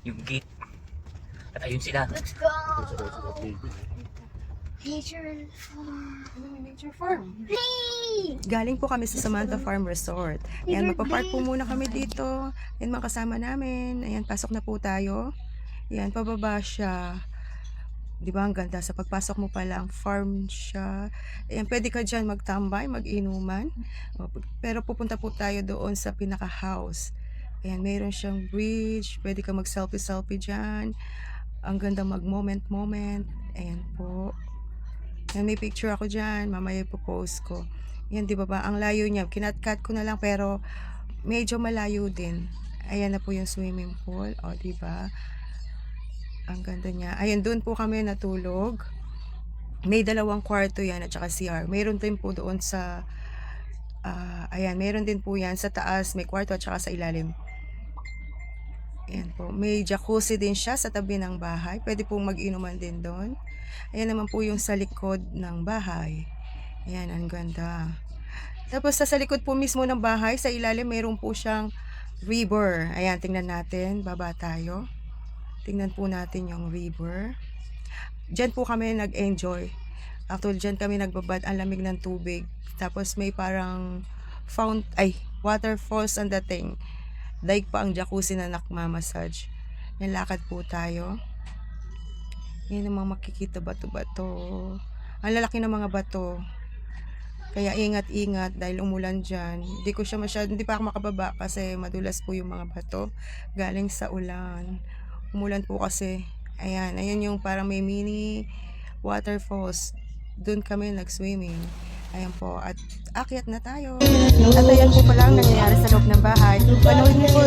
yung gate. At ayun sila. Let's go! Nature farm. Hey! Galing po kami sa Samantha Farm Resort. Ayan, magpa-park po muna kami dito. Ayan, mga kasama namin. Ayan, pasok na po tayo. Ayan, pababa siya. Di ba, ang ganda. Sa pagpasok mo pa lang, farm siya. Ayan, pwede ka dyan magtambay, mag-inuman. Pero pupunta po tayo doon sa pinaka-house. Ayan, mayroon siyang bridge. Pwede ka mag-selfie-selfie dyan. Ang ganda mag-moment-moment. Ayan po. Ayan, may picture ako dyan. Mamaya ipopost ko. Ayan, di ba ba? Ang layo niya. Kinat-cut ko na lang pero medyo malayo din. Ayan na po yung swimming pool. O, di ba? Ang ganda niya. Ayan, doon po kami natulog. May 2 kwarto yan at saka CR. Mayroon din po doon sa ayan, mayroon din po yan sa taas. May kwarto at saka sa ilalim. Ayan po. May jacuzzi din siya sa tabi ng bahay. Pwede pong mag-inuman din doon. Ayan naman po yung sa likod ng bahay. Ayan, ang ganda. Tapos sa likod po mismo ng bahay, sa ilalim, mayroon po siyang river. Ayan, tingnan natin. Baba tayo. Tingnan po natin yung river. Diyan po kami nag-enjoy. Actually, diyan kami nagbabad. Ang lamig ng tubig. Tapos may parang waterfalls ang dating. Daig pa ang jacuzzi na nakmamassage. Yan, lakad po tayo. Yan ang mga makikita, bato-bato. Ang lalaki ng mga bato. Kaya ingat-ingat dahil umulan dyan. Hindi pa ako makababa kasi madulas po yung mga bato. Galing sa ulan. Umulan po kasi. Ayan, ayan yung parang may mini waterfalls. Doon kami nag-swimming. Ayan po, at akyat na tayo. At ayan po pala ang nangyayari sa loob ng bahay. Panoorin niyo po